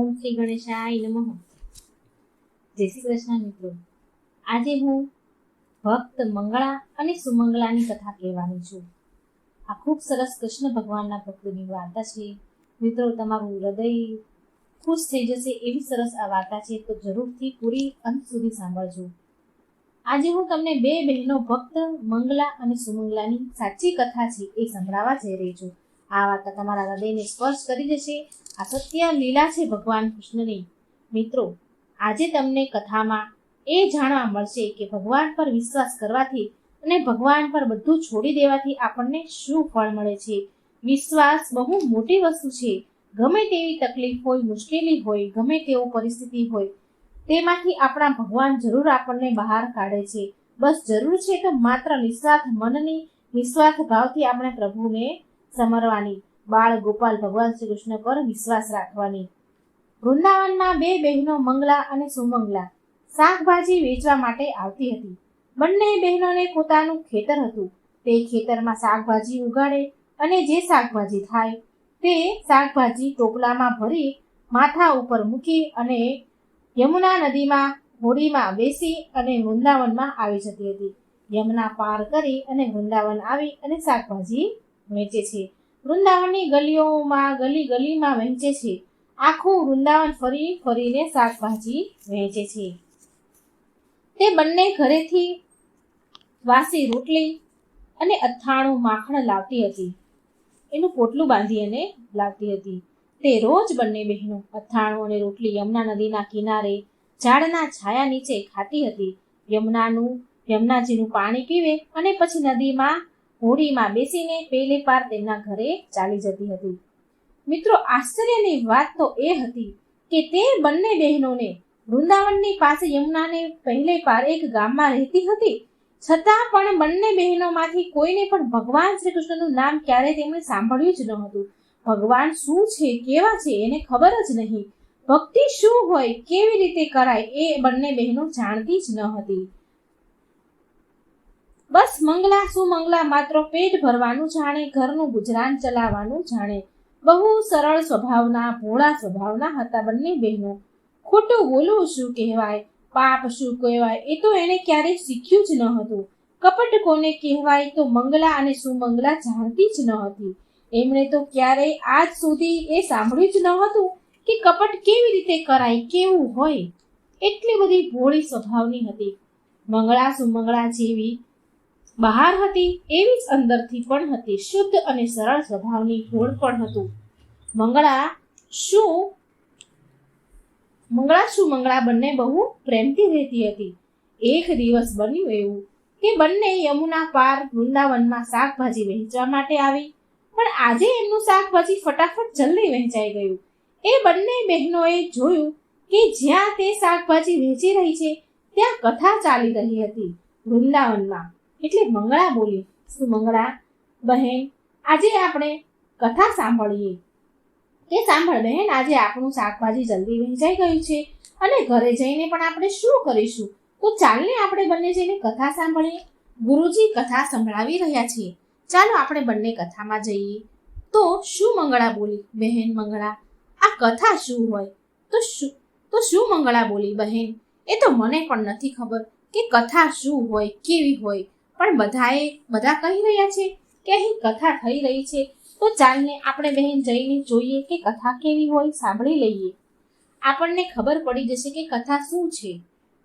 ઓમ શ્રી ગણેશાય નમઃ. જય શ્રી કૃષ્ણ મિત્રો. આજે હું ભક્ત મંગળા અને સુમંગલાની કથા કહેવાની છું. આ ખૂબ સરસ કૃષ્ણ ભગવાનના ભક્તની વાર્તા છે. મિત્રો, તમારું હૃદય ખુશ થઈ જશે એવી સરસ આ વાર્તા છે, તો જરૂરથી પૂરી અંત સુધી સાંભળજો. આજે હું તમને બે બહેનો ભક્ત મંગલા અને સુમંગલાની સાચી કથા છે એ સંભળાવવા જઈ રહી છું. આ વાર્તા તમારા હૃદયને સ્પર્શ કરી જશે. આ સત્ય લીલા છે ભગવાન કૃષ્ણની. મિત્રો, આજે તમને કથામાં એ જાણવા મળશે કે ભગવાન પર વિશ્વાસ કરવાથી અને ભગવાન પર બધું છોડી દેવાથી આપણને શું ફળ મળે છે. વિશ્વાસ બહુ મોટી વસ્તુ છે. ગમે તેવી તકલીફ હોય, મુશ્કેલી હોય, ગમે તેવો પરિસ્થિતિ હોય, તેમાંથી આપણા ભગવાન જરૂર આપણને બહાર કાઢે છે. બસ જરૂર છે તો માત્ર નિસ્વાર્થ મનની, નિસ્વાર્થ ભાવથી આપણે પ્રભુને સમરવાની, બાળ ગોપાલ ભગવાન શ્રી કૃષ્ણ પર વિશ્વાસ રાખવાની. વૃંદાવનમાં બે બહેનો મંગલા અને સુમંગલા શાકભાજી વેચવા માટે આવતી હતી. બંને બહેનોને પોતાનું ખેતર હતું. તે ખેતરમાં શાકભાજી ઉગાડે અને જે શાકભાજી થાય તે શાકભાજી ટોપલામાં ભરી માથા ઉપર મૂકી અને યમુના નદીમાં હોડીમાં બેસી અને વૃંદાવનમાં આવી જતી હતી. યમુના પાર કરી અને વૃંદાવન આવી અને શાકભાજી વેચે છે. વૃંદાવનની ગલીઓમાં, ગલી ગલીમાં વહેંચે છે. આખું વૃંદાવન ફરી ફરીને શાકભાજી વહેંચે છે. તે બંને ઘરેથી વાસી રોટલી અને અથાણું માખણ લાવતી હતી. એનું પોટલું બાંધી અને લાવતી હતી. તે રોજ બંને બહેનો અથાણું અને રોટલી યમુના નદીના કિનારે ઝાડના છાયા નીચે ખાતી હતી. યમુનાજીનું પાણી પીવે અને પછી નદીમાં હોડીમાં બેસીને પેલે પાર તેમના ઘરે ચાલી જતી હતી. મિત્રો, આશ્ચર્યની વાત તો એ હતી કે તે બંને બહેનોને વૃંદાવનની પાસે યમુનાને પહેલે પાર એક ગામમાં રહેતી હતી, છતાં પણ બંને બહેનોમાંથી કોઈને પણ ભગવાન શ્રી કૃષ્ણનું નામ ક્યારેય તેમણે સાંભળ્યું જ ન હતું. ભગવાન શું છે, કેવા છે, એને ખબર જ નહીં. ભક્તિ શું હોય, કેવી રીતે કરાય, એ બંને બહેનો જાણતી જ ન હતી. બસ મંગલા સુમંગલા માત્ર પેટ ભરવાનું જાણે, ઘરનું ગુજરાન ચલાવવાનું જાણે. બહુ સરળ સ્વભાવના, ભોળા સ્વભાવના હતા બંને બહેનો. ખોટું બોલવું શું કહેવાય, પાપ શું કહેવાય, એ તો એને ક્યારેય શીખ્યું જ ન હતું. કપટ કોને કહેવાય તો મંગલા અને સુમંગલા જાણતી જ ન હતી. એમણે તો ક્યારેય આજ સુધી એ સાંભળ્યું જ ન હતું કે કપટ કેવી રીતે કરાય, કેવું હોય. એટલી બધી ભોળી સ્વભાવની હતી. મંગળા સુમંગળા જેવી બહાર હતી એવી જ અંદરથી પણ હતી. શુદ્ધ અને સરળ સ્વભાવની ભોળ પણ હતું. મંગળા સુમંગળા બંને બહુ પ્રેમથી રહેતી હતી. એક દિવસ બન્યું એવું કે બંને યમુના પાર વૃંદાવનમાં શાકભાજી વહેંચવા માટે આવી. પણ આજે એમનું શાકભાજી ફટાફટ જલ્દી વહેંચાઈ ગયું. એ બંને બહેનોએ જોયું કે જ્યાં તે શાકભાજી વહેંચી રહી છે ત્યાં કથા ચાલી રહી હતી વૃંદાવનમાં. એટલે મંગળા બોલી, સુમંગળા બહેન, આજે આપણે કથા સાંભળીએ. કે સાંભળ બહેન, આજે આપણું શાકભાજી જલ્દી વહેંચાઈ ગયું છે અને ઘરે જઈને પણ આપણે શું કરીશું? તો ચાલને આપણે બંને જઈને કથા સાંભળીએ. ગુરુજી કથા સંભળાવી રહ્યા છે, ચાલો આપણે બંને કથામાં જઈએ. તો શું મંગળા બોલી, બહેન મંગળા, આ કથા શું હોય? તો શું મંગળા બોલી, બહેન, એ તો મને પણ નથી ખબર કે કથા શું હોય, કેવી હોય. પણ બધા કહી રહ્યા છે કે અહીં કથા થઈ રહી છે, તો ચાલને આપણે બહેન જઈને જોઈએ કે કથા કેવી હોય, સાંભળી લઈએ. આપણને ખબર પડી જશે કે કથા શું છે.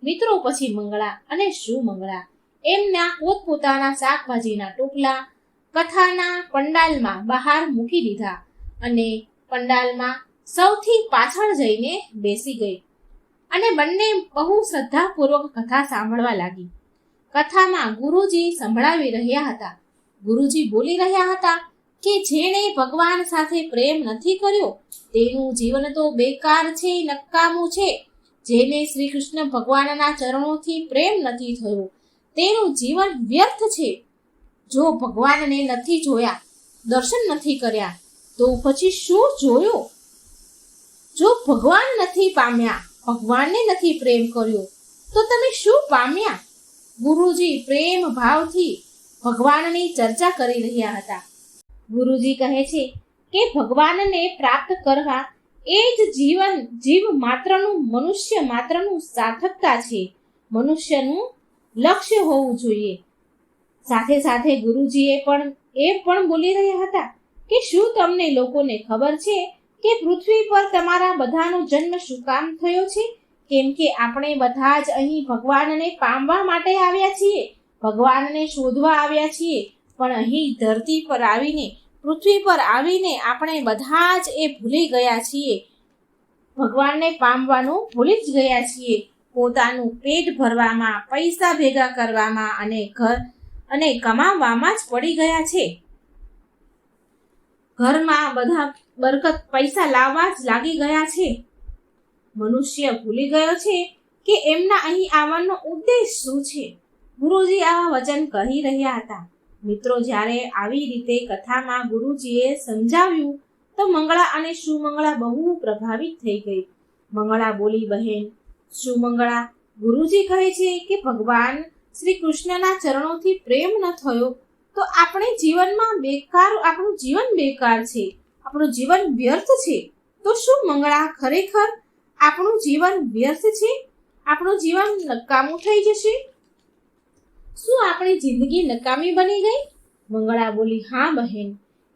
મિત્રો, પછી મંગળા અને સુમંગળા એમના પોતપોતાના શાકભાજીના ટોપલા કથાના પંડાલમાં બહાર મૂકી દીધા અને પંડાલમાં સૌથી પાછળ જઈને બેસી ગઈ અને બંને બહુ શ્રદ્ધાપૂર્વક કથા સાંભળવા લાગી. કથામાં ગુરુજી સંભળાવી રહ્યા હતા. ગુરુજી બોલી રહ્યા હતા કે જેણે ભગવાન સાથે પ્રેમ નથી કર્યો તેનું જીવન તો બેકાર છે, નકામું છે. જેને શ્રી કૃષ્ણ ભગવાનના ચરણોથી પ્રેમ નથી થયો તેનું જીવન વ્યર્થ છે. જો ભગવાનને નથી જોયા, દર્શન નથી કર્યા, તો પછી શું જોયું? જો ભગવાન નથી પામ્યા, ભગવાનને નથી પ્રેમ કર્યો, તો તમે શું પામ્યા? ગુરુજી પ્રેમ ભાવથી ભગવાનની ચર્ચા કરી રહ્યા હતા. ગુરુજી કહે છે કે ભગવાનને પ્રાપ્ત કરવા એ જ જીવ માત્રનું, મનુષ્ય માત્રનું સાર્થકતા છે, મનુષ્યનું લક્ષ્ય હોવું જોઈએ. સાથે સાથે ગુરુજીએ પણ બોલી રહ્યા હતા કે શું તમને લોકોને ખબર છે કે પૃથ્વી પર તમારા બધાનો જન્મ શું કામ થયો છે? કેમ કે આપણે બધા જ અહીં ભગવાનને પામવા માટે આવ્યા છીએ, ભગવાનને શોધવા આવ્યા છીએ. પણ અહીં ધરતી પર આવીને, પૃથ્વી પર આવીને આપણે બધા જ એ ભૂલી ગયા છીએ, ભગવાનને પામવાનું ભૂલી જ ગયા છીએ. પોતાનું પેટ ભરવામાં, પૈસા ભેગા કરવામાં અને કમાવામાં જ પડી ગયા છે. ઘરમાં બધા બરકત પૈસા લાવવા જ લાગી ગયા છે. મનુષ્ય ભૂલી ગયો છે કે એમના અહીં આવવાનો ઉદ્દેશ શું છે. ગુરુજી આવા વચન કહી રહ્યા હતા. મિત્રો, જ્યારે આવી રીતે કથામાં ગુરુજીએ સમજાવ્યું તો મંગળા અને સુમંગળા બહુ પ્રભાવિત થઈ ગઈ. મંગળા બોલી, બહેન સુમંગળા, ગુરુજી કહે છે કે ભગવાન શ્રી કૃષ્ણના ચરણોથી પ્રેમ ન થયો તો આપણું જીવન બેકાર છે, આપણું જીવન વ્યર્થ છે. તો શું મંગળા, ખરેખર આપણું જીવન વ્યર્થ છે? આપણું જીવન નકામું થઈ જશે? શું આપણી જિંદગી નકામી બની ગઈ? મંગળા બોલી, હા બહેન,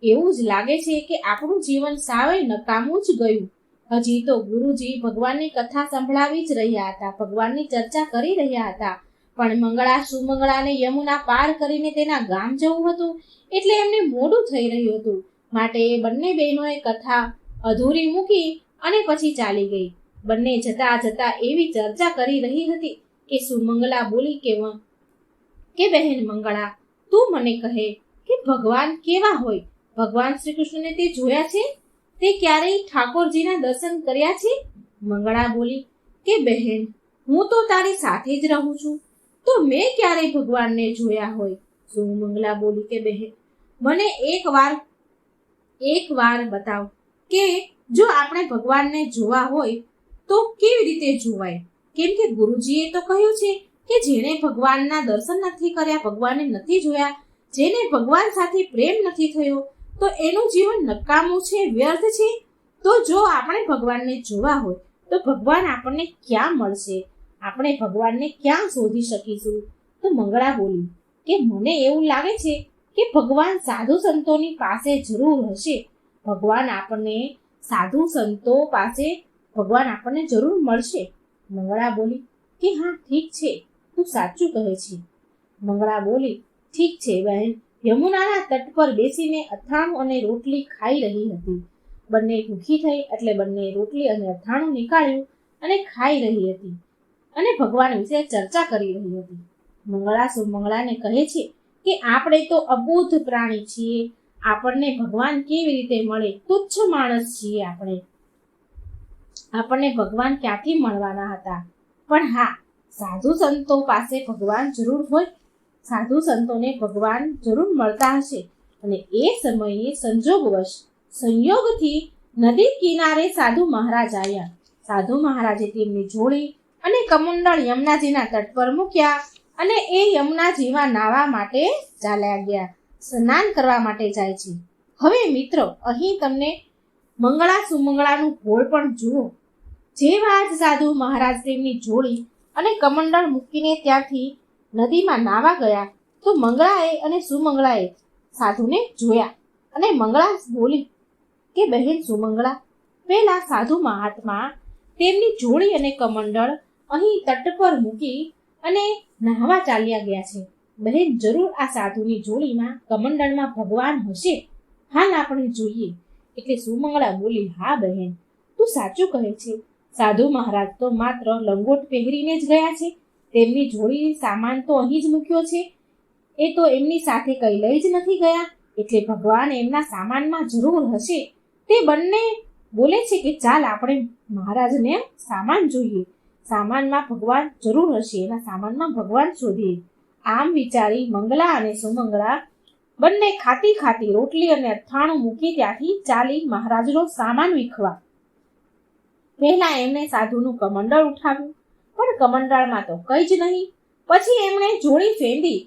એવું જ લાગે છે કે આપણું જીવન સાવે નકામું જ ગયું. હજી તો ગુરુજી ભગવાનની કથા સંભળાવી જ રહ્યા હતા, ભગવાનની ચર્ચા કરી રહ્યા હતા. પણ મંગળા સુમંગળાને યમુના પાર કરીને તેના ગામ જવું હતું, એટલે એમને મોડું થઈ રહ્યું હતું. માટે બંને બહેનોએ કથા અધૂરી મૂકી અને પછી ચાલી ગઈ. બંને જતા જતા એવી ચર્ચા કરી રહી હતી કે સુમંગલા બોલી કે બહેન મંગળા, તું મને કહે કે ભગવાન કેવા હોય? ભગવાન શ્રી કૃષ્ણને તે જોયા છે? તે ક્યારેય ઠાકોરજીના દર્શન કર્યા છે? મંગળા બોલી કે બહેન, હું તો તારી સાથે જ રહું છું, તો મેં ક્યારેય ભગવાનને જોયા હોય? સુમંગલા બોલી કે બહેન, મને એક વાર બતાવ કે જો આપણે ભગવાનને જોવા હોય તો કેવી રીતે જોવાય? કેમ કે ગુરુજીએ તો કહ્યું છે કે જેણે ભગવાનના દર્શન નથી કર્યા, ભગવાનને નથી જોયા, જેને ભગવાન સાથે પ્રેમ નથી થયો, તો એનું જીવન નકામું છે, વ્યર્થ છે. તો જો આપણે ભગવાનને જોવા હોય તો ભગવાન આપણને ક્યાં મળશે? આપણે ભગવાનને ક્યાં શોધી શકીશું? તો મંગળા બોલી કે મને એવું લાગે છે કે ભગવાન સાધુ સંતોની પાસે જરૂર હશે. ભગવાન આપણને જરૂર મળશે. મંગળા બોલી કે હા, ઠીક છે, તું સાચું કહે છે. મંગળા બોલી, ઠીક છે બહેન. યમુનાના તટ પર બેસીને અથાણું અને રોટલી ખાઈ રહી હતી. બંને ભૂખી થઈ એટલે બંને રોટલી અને અથાણું નીકાળ્યું અને ખાઈ રહી હતી અને ભગવાન વિશે ચર્ચા કરી રહી હતી. મંગળા સુમંગળાને કહે છે કે આપણે તો અબોધ પ્રાણી છીએ, આપણને ભગવાન કેવી રીતે મળે? તુચ્છ માણસ છીએ આપણને ભગવાન ક્યાંથી મળવાના હતા? પણ હા, સાધુ સંતો પાસે ભગવાન જરૂર હોય, સાધુ સંતોને ભગવાન જરૂર મળતા હશે. અને એ સમયે સંયોગથી નદી કિનારે સાધુ મહારાજ આવ્યા. સાધુ મહારાજે તેમની જોડી અને કમંડળ યમુનાજીના તટ પર મૂક્યા અને એ યમુનાજીમાં નાહવા માટે ચાલ્યા ગયા, સ્નાન કરવા માટે જાય છે. હવે મિત્રો, અહીં તમને મંગળા સુમંગળાનું ભોળ પણ જુઓ. જેવા જ સાધુ મહારાજ તેમની જોડી અને કમંડળ મૂકીને ત્યાંથી નદીમાં નાહવા ગયા તો મંગળાએ અને સુમંગળાએ સાધુને જોયા અને મંગળા બોલી કે બહેન સુમંગળા, પેલા સાધુ મહાત્મા તેમની જોડી અને કમંડળ અહીં તટ પર મૂકી અને નાહવા ચાલ્યા ગયા છે. બહેન, જરૂર આ સાધુની જોડીમાં, કમંડળમાં ભગવાન હશે. હાલ આપણે જોઈએ. એટલે સુમંગળા બોલી, હા બહેન, તું સાચું કહે છે. સાધુ મહારાજ તો માત્ર લંગોટ પહેરીને જ ગયા છે, તેમની જોડી સામાન તો અહીં જ મૂક્યો છે, એ તો એમની સાથે કઈ લઈ જ નથી ગયા, એટલે ભગવાન એમના સામાનમાં જરૂર હશે. તે બંને બોલે છે કે ચાલ આપણે મહારાજને સામાન જોઈએ, સામાનમાં ભગવાન જરૂર હશે, એના સામાનમાં ભગવાન શોધીએ. આમ વિચારી મંગલા અને સુમંગળા બંને ખાતી રોટલી અને અથાણું મૂકી ત્યાંથી ચાલી મહારાજનો સામાન વીખવા. પહેલા એમણે સાધુનું કમંડળ ઉઠાવ્યું, પણ કમંડળમાં તો કઈ જ નહીં. પછી એમણે જોડી ફેંદી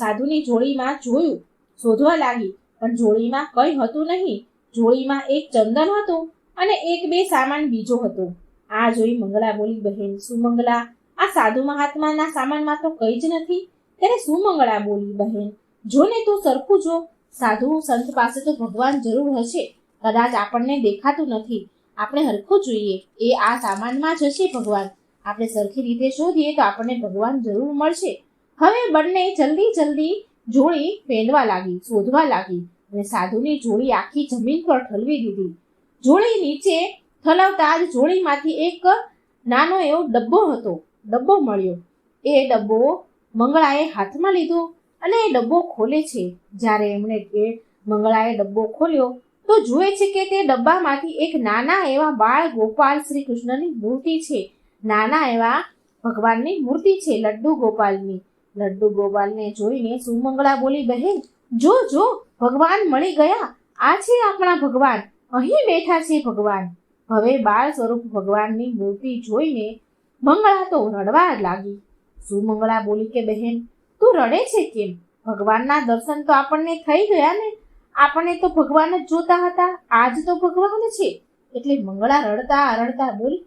સાધુની જોડીમાં જોયું, શોધવા લાગી, પણ જોડીમાં કઈ હતું નહીં. જોડીમાં એક ચંદન હતું અને એક બે સામાન બીજો હતો. આ જોઈ મંગળા બોલી, બહેન સુમંગલા, આ સાધુ મહાત્માના સામાનમાં તો કંઈ જ નથી. ત્યારે સુમંગળા બોલી, બહેન જો ને તું સરખું જો, સાધુ સંત પાસે તો ભગવાન જરૂર હશે, કદાચ આપણને દેખાતું નથી. આપણે હરખું જોઈએ, એ આ સામાનમાં જ હશે ભગવાન. આપણે સરખી રીતે શોધીએ તો આપણને ભગવાન જરૂર મળશે. હવે બંને જલ્દી જલ્દી જોડી ફેંદવા લાગી, શોધવા લાગી અને સાધુની જોડી આખી જમીન પર ઠલવી દીધી. જોડી નીચે ઠલવતા જ જોડીમાંથી એક નાનો એવો ડબ્બો મળ્યો. એ ડબ્બો મંગળાએ હાથમાં લીધો અને એ ડબ્બો ખોલે છે. જ્યારે એમણે મંગળાએ ડબ્બો ખોલ્યો તો જુએ છે કે તે ડબ્બામાંથી એક નાના એવા બાળ ગોપાલ શ્રી કૃષ્ણની મૂર્તિ છે. નાના એવા ભગવાનની મૂર્તિ છે, લડ્ડુ ગોપાલની. લડ્ડુ ગોપાલને જોઈને સુમંગળા બોલી, બહેન જો જો, ભગવાન મળી ગયા. આ છે આપણા ભગવાન, અહીં બેઠા છે ભગવાન. હવે બાળ સ્વરૂપ ભગવાનની મૂર્તિ જોઈને મંગળા તો રડવા લાગી. સુમંગળા બોલી કે બહેન તું રડે છે કેમ? ભગવાનના દર્શન તો આપણને થઈ ગયા ને. આપણે તો ભગવાન જ જોતા હતા, આજ તો ભગવાન છે. એટલે મંગળા રડતા રડતા બોલી,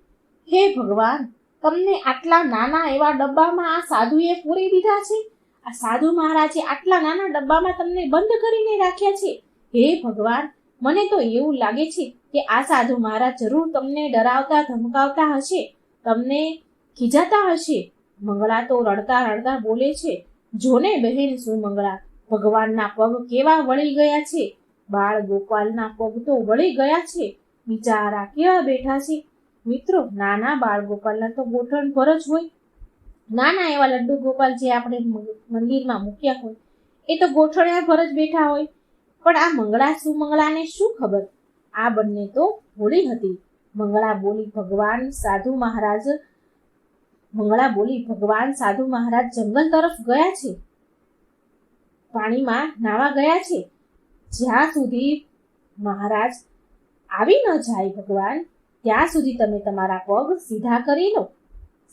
હે ભગવાન, તમને આટલા નાના એવા ડબ્બામાં આ સાધુએ પૂરી દીધા છે. આ સાધુ મહારાજે આટલા નાના ડબ્બામાં તમને બંધ કરીને રાખ્યા છે. હે ભગવાન, મને તો એવું લાગે છે કે આ સાધુ મહારાજ જરૂર તમને ડરાવતા ધમકાવતા હશે, તમને ખીજાતા હશે. મંગળા તો રડતા રડતા બોલે છે, જોને બહેન સુમંગળા, ભગવાનના પગ કેવા વળી ગયા છે. બાળ ગોપાલના પગ તો વળી ગયા છે, બિચારા કેવા બેઠા છે. મિત્રો, નાના બાળ ગોપાલના તો ગોઠણ પર જ હોય. નાના એવા લડ્ડુ ગોપાલ જે આપણે મંદિરમાં મૂક્યા હોય એ તો ગોઠણિયા પર જ બેઠા હોય. પણ આ મંગળા સુમંગળાને શું ખબર, આ બંને તો હોળી હતી. મંગળા બોલી, ભગવાન સાધુ મહારાજ જંગલ તરફ ગયા છે, પાણીમાં નાવા ગયા છે. જ્યાં સુધી મહારાજ આવી ન જાય ભગવાન, ત્યાં સુધી તમે તમારા પગ સીધા કરી લો.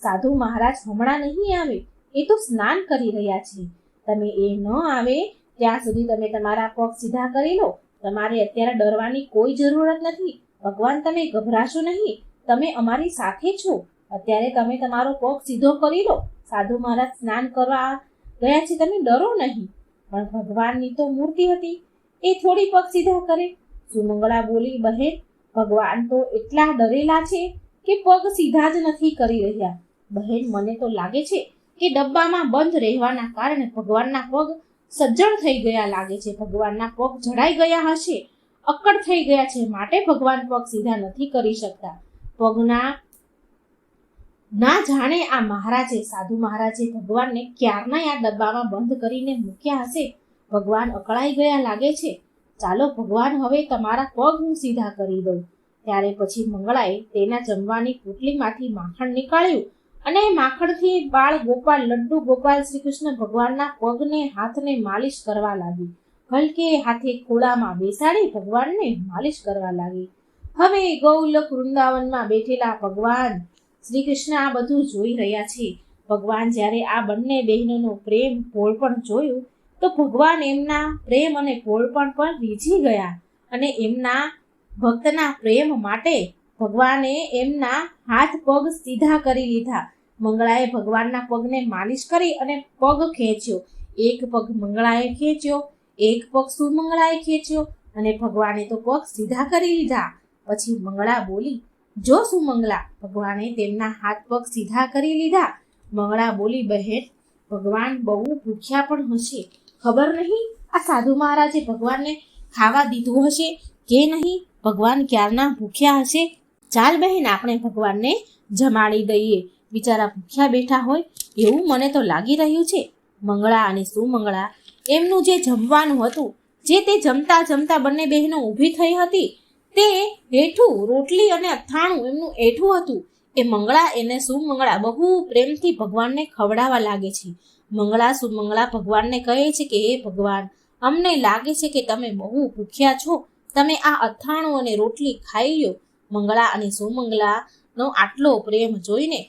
સાધુ મહારાજ હમણાં નહીં આવે, એ તો સ્નાન કરી રહ્યા છે. તમે એ ન આવે ત્યાં સુધી તમે તમારા પગ સીધા કરી લો. તમારે અત્યારે ડરવાની કોઈ જરૂરત નથી. ભગવાન, તમે ગભરાશો નહીં, તમે અમારી સાથે છો. અત્યારે તમે તમારો પગ સીધો કરી લો. સાધુ મહારાજ સ્નાન કરવા ગયા છે, તમે ડરો નહીં. પણ ભગવાનની તો મૂર્તિ હતી, એ થોડી પગ સીધા કરે. સુમંગળા બોલી, બહેન ભગવાન તો એટલા ડરેલા છે કે પગ સીધા જ નથી કરી રહ્યા. બહેન, મને તો લાગે છે કે ડબ્બામાં બંધ રહેવાના કારણે ભગવાનના પગ સજ્જડ થઈ ગયા લાગે છે. ભગવાનના પગ જડાઈ ગયા હશે, અક્કડ થઈ ગયા છે, માટે ભગવાન પગ સીધા નથી કરી શકતા. પગના ના જાણે આ સાધુ મહારાજે ભગવાનને ક્યારના આ ડબ્બામાં બંધ કરીને મૂક્યા હશે. ભગવાન અકળાઈ ગયા લાગે છે. ચાલો ભગવાન, હવે તમારા પગ હું સીધા કરી દઉં. ત્યારે પછી મંગળાએ તેના જમવાની પુટલીમાંથી માખણ નીકાળ્યું અને માખણથી બાળ ગોપાલ લડ્ડુ ગોપાલ શ્રી કૃષ્ણ ભગવાનના પગને હાથને માલિશ કરવા લાગી. હલકે હાથે ખોળામાં બેસાડી ભગવાનને માલિશ કરવા લાગી. હવે ગૌલોક વૃંદાવનમાં બેઠેલા ભગવાન શ્રી કૃષ્ણ આ બધું જોઈ રહ્યા છે. ભગવાન જ્યારે આ બંને બહેનોનો પ્રેમ ભોળપણ જોયું તો ભગવાન એમના પ્રેમ અને ભોળપણ પર રીઝી ગયા અને એમના ભક્તના પ્રેમ માટે ભગવાને એમના હાથ પગ સીધા કરી લીધા. મંગળાએ ભગવાનના પગને માલિશ કરી અને પગ ખેંચ્યો. એક પગ મંગળાએ ખેંચ્યો, એક પગ સુમંગળાએ ખેંચ્યો અને ભગવાને તો પગ સીધા કરી લીધા. પછી મંગળા બોલી, જો સુમંગલા, ભગવાને તેમના હાથ પગ સીધા કરી લીધા. મંગળા બોલી, બહેન ભગવાન બહુ ભૂખ્યા પણ હશે. ખબર નહીં આ સાધુ મહારાજે ભગવાનને ખાવા દીધું હશે કે નહીં. ભગવાન ક્યારના ભૂખ્યા હશે. ચાલ બહેન, આપણે ભગવાનને જમાડી દઈએ. બિચારા ભૂખ્યા બેઠા હોય એવું મને તો લાગી રહ્યું છે. મંગળા અને સુમંગળા એમનું જે જમવાનું હતું, જે તે જમતા જમતા બંને બહેનો ઊભી થઈ હતી, તે હેઠું રોટલી અને અથાણું એમનું એઠું હતું. એ મંગળા એને સુમંગળા બહુ પ્રેમથી ભગવાનને ખવડાવવા લાગે છે. સુમંગળા ભગવાનને કહે છે કે હે ભગવાન, અમને લાગે છે કે તમે બહુ ભૂખ્યા છો, તમે આ અથાણું અને રોટલી ખાઈ લો. મંગળા અને સુમંગલાનો આટલો પ્રેમ જોઈને,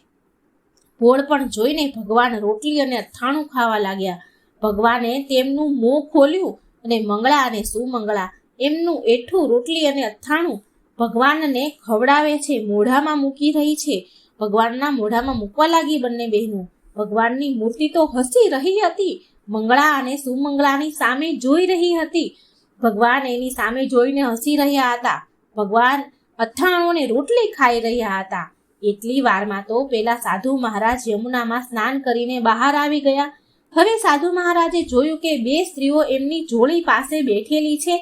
ભોળપણ જોઈને ભગવાન રોટલી અને અથાણું ખાવા લાગ્યા. ભગવાને તેમનું મોં ખોલ્યું અને મંગળા અને સુમંગળા એમનું એઠું રોટલી અને અથાણું ભગવાનને ખવડાવે છે, મોઢામાં મૂકી રહી છે. ભગવાનના મોઢામાં મૂકવા લાગી બંને બહેનો. ભગવાનની મૂર્તિ તો હસી રહી હતી. મંગળા અને સુમંગળાની સામે જોઈ રહી હતી. ભગવાન એની સામે જોઈને હસી રહ્યા હતા. ભગવાન અથાણું ને રોટલી ખાઈ રહ્યા હતા. એટલી વારમાં તો પેલા સાધુ મહારાજ યમુનામાં સ્નાન કરીને બહાર આવી ગયા. હવે સાધુ મહારાજે જોયું કે બે સ્ત્રીઓ એમની જોડી પાસે બેઠેલી છે.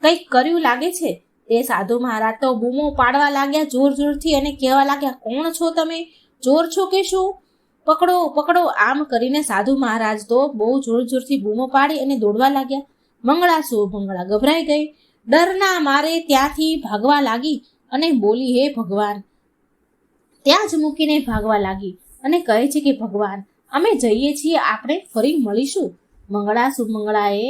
કંઈક કર્યું લાગે છે. તે સાધુ મહારાજ તો બૂમો પાડવા લાગ્યા જોર જોરથી અને કહેવા લાગ્યા, કોણ છો તમે? ચોર છો કે શું? પકડો પકડો! આમ કરીને સાધુ મહારાજ તો બહુ જોર જોરથી બૂમો પાડી અને દોડવા લાગ્યા. મંગળા સુમંગળા ગભરાઈ ગઈ. ડરના મારે ત્યાંથી ભાગવા લાગી અને બોલી, હે ભગવાન! ત્યાં જ મૂકીને ભાગવા લાગી અને કહે છે કે ભગવાન, અમે જઈએ છીએ, આપણે ફરી મળીશું. મંગળા સુમંગળાએ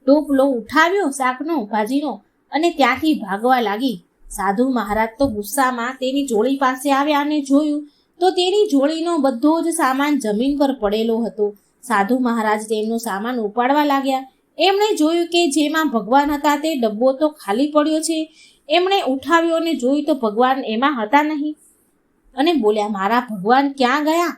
ટોપલો ઉઠાવ્યો શાકનો, ભાજીનો, અને ત્યાંથી ભાગવા લાગી. સાધુ મહારાજ તો ગુસ્સામાં તેની જોડી પાસે આવ્યા અને જોયું તો તેની જોડીનો બધો જ સામાન જમીન પર પડેલો હતો. સાધુ મહારાજ તેમનો સામાન ઉપાડવા લાગ્યા. એમણે જોયું કે જેમાં ભગવાન હતા તે ડબ્બો તો ખાલી પડ્યો છે. એમણે ઉઠાવ્યો અને જોયું તો ભગવાન એમાં હતા નહીં અને બોલ્યા, મારા ભગવાન ક્યાં ગયા?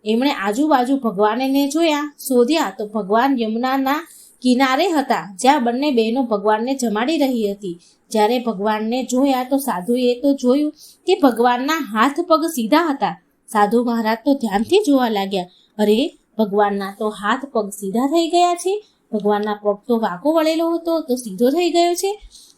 એમણે આજુબાજુ ભગવાનને જોયા, શોધ્યા તો ભગવાન યમુનાના કિનારે હતા, જ્યાં બંને બહેનો ભગવાનને જમાડી રહી હતી. જ્યારે ભગવાનને જોયા તો સાધુએ તો જોયું કે ભગવાનના હાથ પગ સીધા હતા. સાધુ મહારાજ તો ધ્યાનથી જોવા લાગ્યા. અરે, ભગવાનના તો હાથ પગ સીધા થઈ ગયા છે. ભગવાનના પગ તો વાંકો વળેલો હતો તો સીધો થઈ ગયો છે.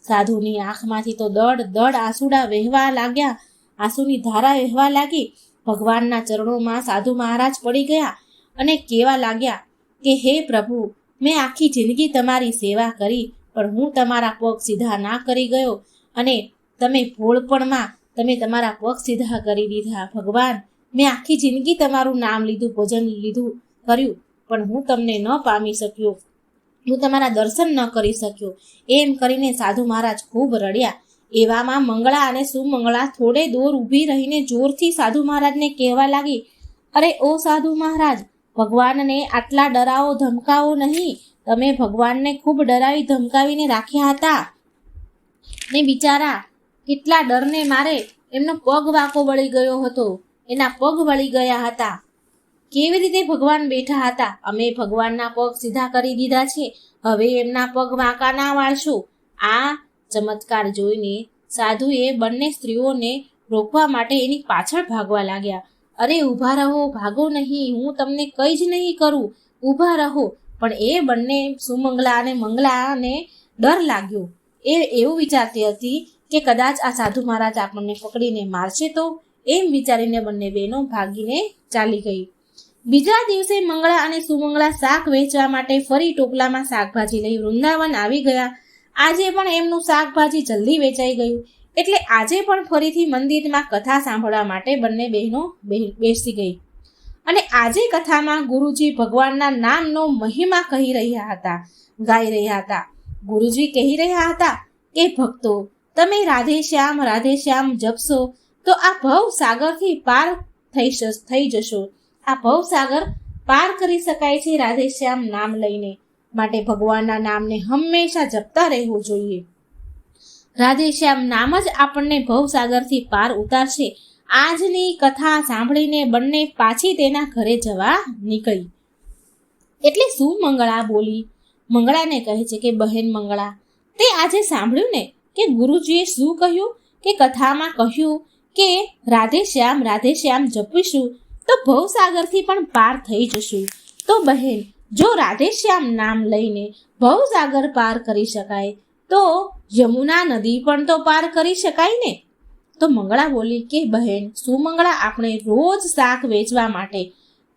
સાધુની આંખમાંથી તો દડ દડ આંસુડા વહેવા લાગ્યા. આંસુની ધારા વહેવા લાગી. ભગવાનના ચરણોમાં સાધુ મહારાજ પડી ગયા અને કહેવા લાગ્યા કે હે પ્રભુ, મેં આખી જિંદગી તમારી સેવા કરી, પણ હું તમારા પગ સીધા ના કરી ગયો અને તમે ભોળપણમાં તમે તમારા પગ સીધા કરી દીધા. ભગવાન, મેં આખી જિંદગી તમારું નામ લીધું, ભજન કર્યું, પણ હું તમને ન પામી શક્યો, હું તમારા દર્શન ન કરી શક્યો. એમ કરીને સાધુ મહારાજ ખૂબ રડ્યા. એવામાં મંગળા અને સુમંગળા થોડે દૂર ઊભી રહીને જોરથી સાધુ મહારાજને કહેવા લાગી, અરે ઓ સાધુ મહારાજ, ભગવાનને આટલા ડરાવો ધમકાવો નહીં. તમે ભગવાનને ખૂબ ડરાવી ધમકાવીને રાખ્યા હતા ને બિચારા કેટલા ડરને મારે એમનો પગ વાંકો વળી ગયો હતો, એના પગ વળી ગયા હતા. કેવી રીતે ભગવાન બેઠા હતા? અમે ભગવાનના પગ સીધા કરી દીધા છે, હવે એમના પગ વાંકા ના વાળશું. આ ચમત્કાર જોઈને સાધુએ બંને સ્ત્રીઓને રોકવા માટે એની પાછળ ભાગવા લાગ્યા. અરે ઊભા રહો, ભાગો નહીં, હું તમને કંઈ જ નહીં કરું, ઊભા રહો. પણ એ બંને સુમંગલા અને મંગલાને ડર લાગ્યો. એ એવું વિચારતી હતી કે કદાચ આ સાધુ મહારાજ આપણને પકડીને મારશે તો. એમ વિચારીને બંને બહેનો ભાગીને ચાલી ગઈ. બીજા દિવસે મંગળા અને સુમંગળા શાક વેચવા માટે ફરી ટોપલામાં શાકભાજી લઈ વૃંદાવન આવી ગયા. આજે પણ એમનું શાકભાજી જલ્દી વેચાઈ ગયું, એટલે આજે પણ ફરીથી મંદિરમાં કથા સાંભળવા માટે બંને બહેનો બેસી ગઈ. અને આજે કથામાં ગુરુજી ભગવાનના નામનો મહિમા કહી રહ્યા હતા, ગાઈ રહ્યા હતા. ગુરુજી કહી રહ્યા હતા કે ભક્તો, તમે રાધે શ્યામ જપશો તો આ ભવ સાગરથી પાર થઈ જશો. આ ભવ સાગર પાર કરી શકાય છે રાધે શ્યામ નામ લઈને. માટે ભગવાનના નામને હંમેશા જપતા રહેવું જોઈએ. રાધે શ્યામ નામ જ આપણને ભવસાગરથી પાર ઉતારશે. આજની કથા સાંભળીને બંને પાછી તેના ઘરે જવા નીકળી. એટલે સુમંગળા બોલી. મંગળાને કહે છે કે બહેન મંગળા, તે આજે સાંભળ્યું ને કે ગુરુજીએ શું કહ્યું? કે કથામાં કહ્યું કે રાધે શ્યામ જપીશું તો ભવસાગરથી પણ પાર થઈ જશું. તો બહેન, જો રાધે શ્યામ નામ લઈને ભવસાગર પાર કરી શકાય તો યમુના નદી પણ તો પાર કરી શકાય ને. તો મંગળા બોલી કે બહેન સુમંગળા, આપણે રોજ શાક વેચવા માટે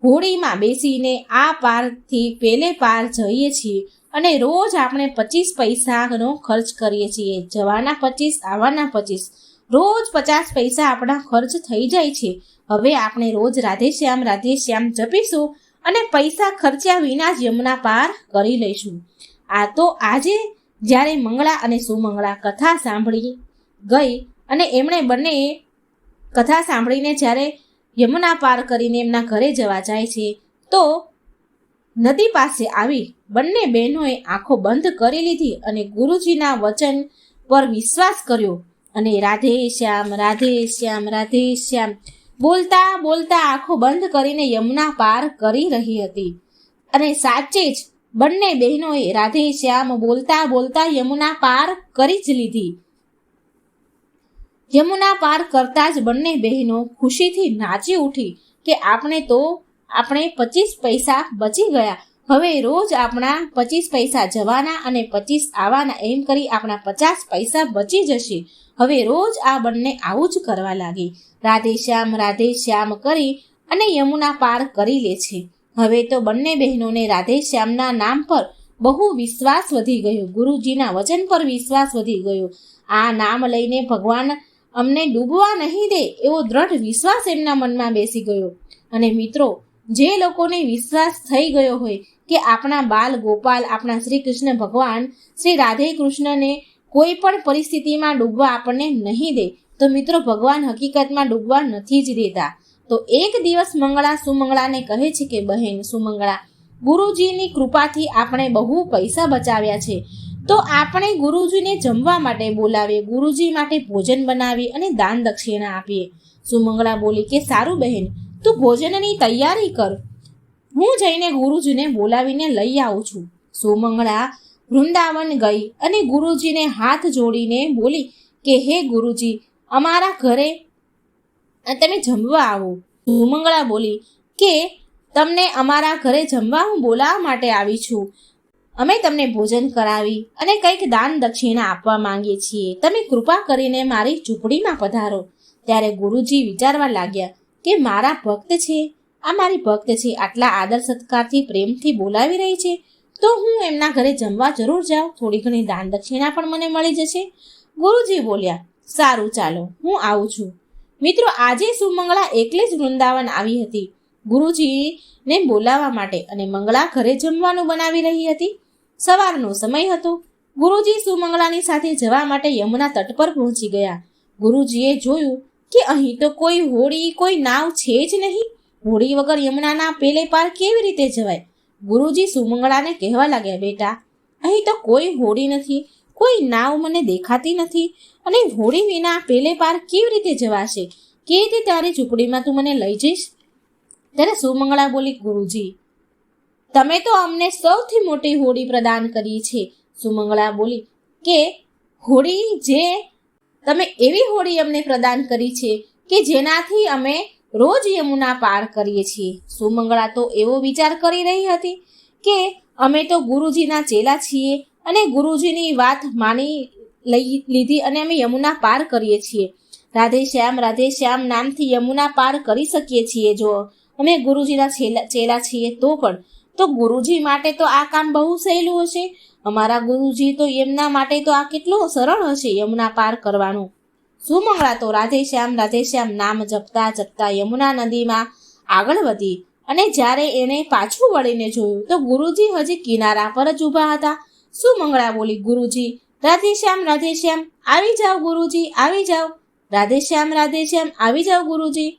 હોડીમાં બેસીને આ પારથી પેલે પાર જઈએ છીએ અને રોજ આપણે 25 પૈસાનો ખર્ચ કરીએ છીએ. જવાના 25, આવવાના 25, રોજ 50 પૈસા આપણા ખર્ચ થઈ જાય છે. હવે આપણે રોજ રાધે શ્યામ જપીશું અને પૈસા ખર્ચ્યા વિના જ યમુના પાર કરી લઈશું. આ તો આજે જ્યારે મંગળા અને સુમંગળા કથા સાંભળી ગઈ અને એમણે બંને કથા સાંભળીને જ્યારે યમુના પાર કરીને એમના ઘરે જવા જાય છે તો નદી પાસે આવી બંને બહેનોએ આંખો બંધ કરી લીધી અને ગુરુજીના વચન પર વિશ્વાસ કર્યો અને રાધે શ્યામ રાધે શ્યામ રાધે શ્યામ બોલતા બોલતા આંખો બંધ કરીને યમુના પાર કરી રહી હતી. અને સાચે જ બંને બહેનોએ રાધે શ્યામ બોલતા બોલતા યમુના પાર કરી જ લીધી. યમુના પાર કરતા જ બંને બહેનો ખુશીથી નાચી ઉઠી કે આપણે 25 પૈસા બચી ગયા. હવે રોજ આપણા 25 પૈસા જવાના અને 25 આવવાના, એમ કરી આપણા 50 પૈસા બચી જશે. હવે રોજ આ બંને આવું જ કરવા લાગી. રાધે શ્યામ કરી અને યમુના પાર કરી લે છે. હવે તો બંને બહેનોને રાધે શ્યામના નામ પર બહુ વિશ્વાસ વધી ગયો. ગુરુજીના વચન પર વિશ્વાસ વધી ગયો. આ નામ લઈને ભગવાન અમને ડૂબવા નહીં દે એવો દ્રઢ વિશ્વાસ એમના મનમાં બેસી ગયો. અને મિત્રો, જે લોકોને વિશ્વાસ થઈ ગયો હોય કે આપણા બાલ ગોપાલ, આપણા શ્રી કૃષ્ણ ભગવાન શ્રી રાધે કૃષ્ણને કોઈ પણ પરિસ્થિતિમાં ડૂબવા આપણને નહીં દે, તો મિત્રો ભગવાન હકીકતમાં ડૂબવા નથી જ દેતા. તો એક દિવસ મંગળા સુમંગળાને કહે છે કે બહેન સુમંગળા, ગુરુજીની કૃપાથી આપણે બહુ પૈસા બચાવ્યા છે, તો આપણે ગુરુજીને જમવા માટે બોલાવીએ, ગુરુજી માટે ભોજન બનાવી અને દાન દક્ષિણા આપીએ. સુમંગળા બોલી કે સારું બહેન, તું ભોજનની તૈયારી કર, હું જઈને ગુરુજીને બોલાવીને લઈ આવું છું. સુમંગળા વૃંદાવન ગઈ અને ગુરુજીને હાથ જોડીને બોલી કે હે ગુરુજી, અમારા ઘરે તમે જમવા આવો. સુમંગળા બોલી કે તમને અમારા ઘરે જમવા હું બોલાવવા માટે આવી છું. અમે તમને ભોજન કરાવી અને કંઈક દાન દક્ષિણા આપવા માંગીએ છીએ. તમે કૃપા કરીને મારી ઝૂંપડીમાં પધારો. ત્યારે ગુરુજી વિચારવા લાગ્યા કે મારા ભક્ત છે, આ મારી ભક્ત છે, આટલા આદર સત્કારથી પ્રેમથી બોલાવી રહી છે, તો હું એમના ઘરે જમવા જરૂર જાઉં, થોડી ઘણી દાન દક્ષિણા પણ મને મળી જશે. ગુરુજી બોલ્યા સારું ચાલો, હું આવું છું. મિત્રો, આજે સુમંગળા એકલી જ વૃંદાવન આવી હતી ગુરુજીને બોલાવવા માટે, અને મંગળા ઘરે જમવાનું બનાવી રહી હતી. સવારનો સમય હતો. ગુરુજી સુમંગળાની સાથે જવા માટે યમુના તટ પર પહોંચી ગયા. ગુરુજીએ જોયું કે અહીં તો કોઈ હોડી, કોઈ નાવ છે જ નહીં. હોડી વગર યમુનાના પેલે પાર કેવી રીતે જવાય? ગુરુજી સુમંગળાને કહેવા લાગ્યા, બેટા, અહીં તો કોઈ હોડી નથી, કોઈ નાવ મને દેખાતી નથી, અને હોડી વિના પેલે પાર કેવી રીતે જવાશે? કે રીતે તારી ઝૂંપડીમાં તું મને લઈ જઈશ? ત્યારે સુમંગળા બોલી, ગુરુજી, તમે તો અમને સૌથી મોટી હોડી પ્રદાન કરી છે. સુમંગળા બોલી કે હોડી, જે તમે એવી હોડી અમને પ્રદાન કરી છે કે જેનાથી અમે રોજ યમુના પાર કરીએ છીએ. સુમંગળા તો એવો વિચાર કરી રહી હતી કે અમે તો ગુરુજીના ચેલા છીએ અને ગુરુજીની વાત માની લીધી અને અમે યમુના પાર કરીએ છીએ. રાધે શ્યામ નામથી યમુના પાર કરી શકીએ છીએ જો અમે ગુરુજીના ચેલા છીએ. તો ગુરુજી માટે તો આ કામ બહુ સહેલું હશે. અમારા ગુરુજી તો એમના માટે તો આ કેટલું સરળ હશે યમુના પાર કરવાનું. સુમંગળા તો રાધે શ્યામ નામ જપતા જપતા યમુના નદીમાં આગળ વધી, અને જ્યારે એને પાછું વળીને જોયું તો ગુરુજી હજી કિનારા પર જ ઊભા હતા. સુમંગળા બોલી, ગુરુજી, રાધે શ્યામ આવી જાઓ ગુરુજી, આવી જાઓ. રાધે શ્યામ આવી જાઓ ગુરુજી.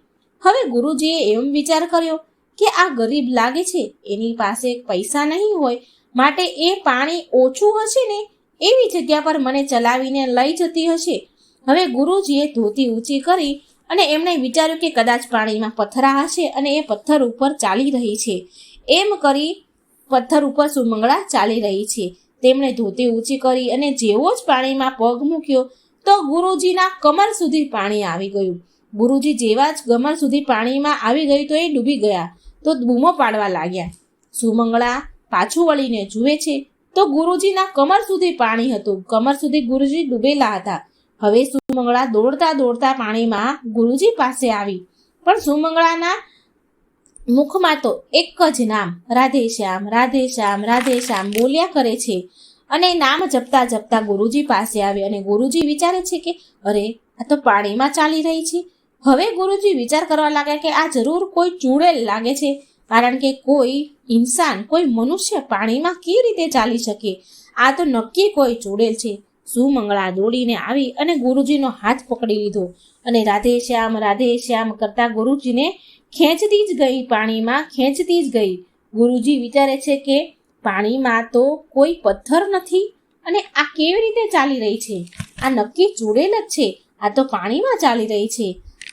હવે ગુરુજીએ એમ વિચાર કર્યો કે આ ગરીબ લાગે છે, એની પાસે પૈસા નહીં હોય, માટે એ પાણી ઓછું હશે ને એવી જગ્યા પર મને ચલાવીને લઈ જતી હશે. હવે ગુરુજીએ ધોતી ઊંચી કરી અને એમણે વિચાર્યું કે કદાચ પાણીમાં પથ્થરા હશે અને એ પથ્થર ઉપર ચાલી રહી છે. એમ કરી પથ્થર ઉપર સુમંગળા ચાલી રહી છે. તેમણે ધોતી ઊંચી કરી અને જેવો જ પાણીમાં પગ મૂક્યો તો ગુરુજીના કમર સુધી પાણી આવી ગયું. ગુરુજી જેવા જ કમર સુધી પાણીમાં આવી ગયું તો એ ડૂબી ગયા. તો બૂમો પાડવા લાગ્યા. સુમંગળા પાછું વળીને જુએ છે તો ગુરુજીના કમર સુધી પાણી હતું. કમર સુધી ગુરુજી ડૂબેલા હતા. હવે સુમંગળા દોડતા પાણીમાં ગુરુજી પાસે આવી, પણ સુમંગળાના મુખમાં તો એક જ નામ રાધે શ્યામ બોલ્યા કરે છે. અને નામ જપતા જપતા ગુરુજી પાસે આવે અને ગુરુજી વિચારે છે કે અરે, આ તો પાણીમાં ચાલી રહી છે. હવે ગુરુજી વિચાર કરવા લાગ્યા કે આ જરૂર કોઈ ચૂડેલ લાગે છે, કારણ કે કોઈ ઇન્સાન, કોઈ મનુષ્ય પાણીમાં કેવી રીતે ચાલી શકે? આ તો નક્કી કોઈ ચૂડેલ છે. સુમંગળા દોડીને આવી અને ગુરુજીનો હાથ પકડી લીધો અને રાધે શ્યામ કરતા ગુરુજીને ખેંચતી જ ગઈ, પાણીમાં ખેંચતી જ ગઈ. ગુરુજી વિચારે છે કે પાણીમાં તો કોઈ પથ્થર નથી અને આ કેવી રીતે ચાલી રહી છે? આ નક્કી ચૂડેલ જ છે. આ તો પાણીમાં ચાલી રહી છે.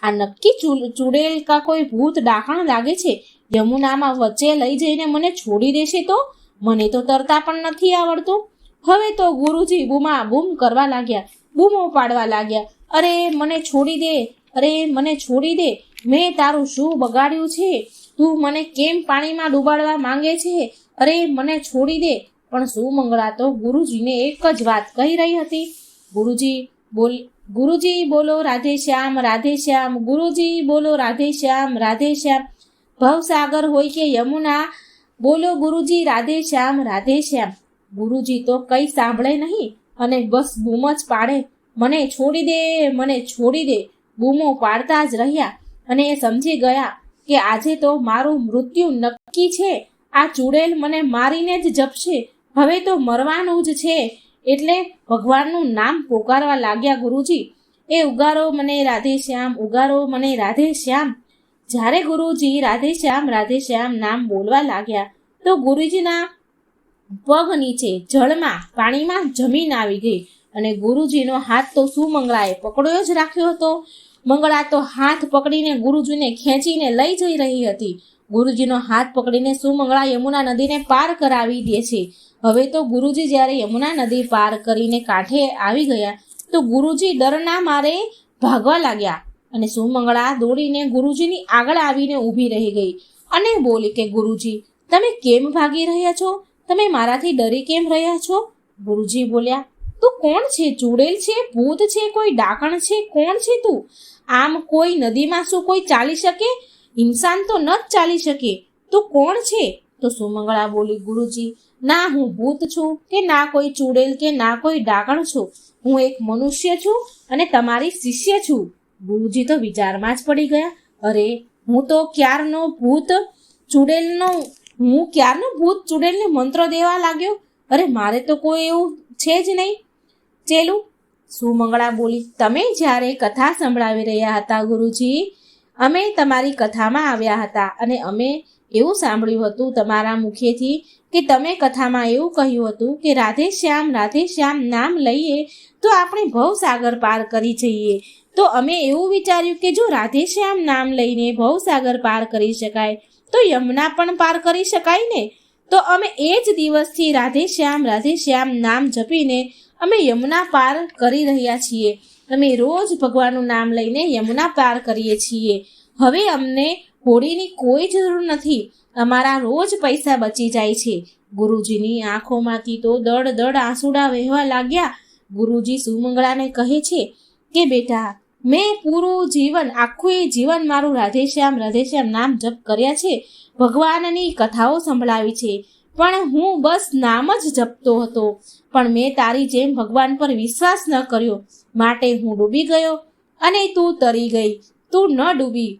આ નક્કી ચૂડેલ કા કોઈ ભૂત ડાકણ લાગે છે. યમુનામાં વચ્ચે લઈ જઈને મને છોડી દેશે તો? મને તો તરતા પણ નથી આવડતું. હવે તો ગુરુજી બૂમા બૂમ કરવા લાગ્યા, બૂમો પાડવા લાગ્યા. અરે મને છોડી દે, અરે મને છોડી દે. મેં તારું શું બગાડ્યું છે? તું મને કેમ પાણીમાં ડૂબાડવા માંગે છે? અરે મને છોડી દે. પણ સુમંગળા તો ગુરુજીને એક જ વાત કહી રહી હતી. ગુરુજી બોલો રાધે શ્યામ, રાધે શ્યામ. ગુરુજી બોલો રાધે શ્યામ, રાધે શ્યામ. ભવસાગર હોય કે યમુના, બોલો ગુરુજી રાધે શ્યામ, રાધે શ્યામ. ગુરુજી તો કંઈ સાંભળે નહીં અને બસ બૂમ જ પાડે. મને છોડી દે, મને છોડી દે. બૂમો પાડતા જ રહ્યા અને એ સમજી ગયા કે આજે તો મારું મૃત્યુ નક્કી છે. આ ચૂડેલ મને મારીને જ જપશે. હવે તો મરવાનું જ છે. એટલે ભગવાનનું નામ પોકારવા લાગ્યા ગુરુજી. એ ઉગારો મને રાધે શ્યામ, ઉગારો મને રાધે શ્યામ. જ્યારે ગુરુજી રાધે શ્યામ, રાધે શ્યામ નામ બોલવા લાગ્યા તો ગુરુજીના પગ નીચે જળમાં પાણીમાં જમીન આવી ગઈ અને ગુરુજીનો હાથ તો સુમંગળાએ પકડ્યો જ રાખ્યો હતો. મંગળા તો હાથ પકડીને ગુરુજીને ખેંચીને લઈ જઈ રહી હતી. ગુરુજીનો હાથ પકડીને સુમંગળા યમુના નદીને પાર કરાવી દે છે. હવે તો ગુરુજી જ્યારે યમુના નદી પાર કરીને કાંઠે આવી ગયા તો ગુરુજી ડરના મારે ભાગવા લાગ્યા અને સુમંગળા દોડીને ગુરુજીની આગળ આવીને ઊભી રહી ગઈ અને બોલી કે ગુરુજી, તમે કેમ ભાગી રહ્યા છો? તમે મારાથી ડરી કેમ રહ્યા છો? ગુરુજી બોલ્યા, તું કોણ છે? ચૂડેલ છે? ભૂત છે? કોઈ ડાકણ છે? કોણ છે તું? આમ કોઈ નદીમાં શું કોઈ ચાલી શકે? ઇન્સાન તો ન જ ચાલી શકે. તું કોણ છે? તો સુમંગળા બોલી, ગુરુજી, ના હું ભૂત છું કે ના કોઈ ચૂડેલ કે ના કોઈ ડાકણ છું. હું એક મનુષ્ય છું અને તમારી શિષ્ય છું. ગુરુજી તો વિચારમાં જ પડી ગયા. અરે હું તો ક્યારનો ભૂત ચૂડેલને મંત્ર દેવા લાગ્યો. અરે મારે તો કોઈ એવું છે જ નહીં. ચેલું સુમંગળા બોલી, તમે જ્યારે કથા સંભળાવી રહ્યા હતા ગુરુજી, અમે તમારી કથામાં આવ્યા હતા અને અમે એવું સાંભળ્યું હતું તમારા મુખેથી કે તમે કથામાં એવું કહ્યું હતું કે રાધે શ્યામ નામ લઈએ તો આપણે ભવસાગર પાર કરી જઈએ. તો અમે એવું વિચાર્યું કે જો રાધે શ્યામ નામ લઈને ભવસાગર પાર કરી શકાય તો યમુના પણ પાર કરી શકાય ને. તો અમે એ જ દિવસથી રાધે શ્યામ નામ જપીને અમે યમુના પાર કરી રહ્યા છીએ. અમે રોજ ભગવાનનું નામ લઈને યમુના પાર કરીએ છીએ. હવે અમને હોડીની કોઈ જરૂર નથી. અમારા રોજ પૈસા બચી જાય છે. ગુરુજીની આંખોમાંથી તો દડ આંસુડા વહેવા લાગ્યા. ગુરુજી સુમંગળાને કહે છે કે બેટા, મેં પૂરું જીવન, આખું જીવન મારું રાધે શ્યામ નામ જપ કર્યા છે. ભગવાનની કથાઓ સંભળાવી છે, પણ હું બસ નામ જ જપતો હતો. પણ મેં તારી જેમ ભગવાન પર વિશ્વાસ ન કર્યો, માટે હું ડૂબી ગયો અને તું તરી ગઈ. તું ન ડૂબી.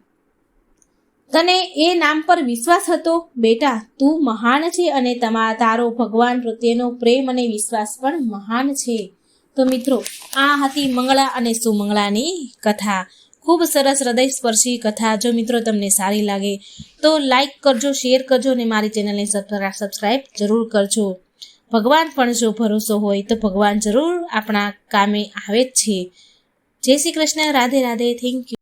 તને એ નામ પર વિશ્વાસ હતો. બેટા, તું મહાન છે અને તારો ભગવાન પ્રત્યેનો પ્રેમ અને વિશ્વાસ પણ મહાન છે. તો મિત્રો, આ હતી મંગળા અને સુમંગળાની કથા. ખૂબ સરસ હૃદયસ્પર્શી કથા. જો મિત્રો તમને સારી લાગે તો લાઈક કરજો, શેર કરજો અને મારી ચેનલને સબસ્ક્રાઈબ જરૂર કરજો. ભગવાન પણ જો ભરોસો હોય તો ભગવાન જરૂર આપણા કામે આવે જ છે. જય શ્રી કૃષ્ણ. રાધે રાધે. Thank you.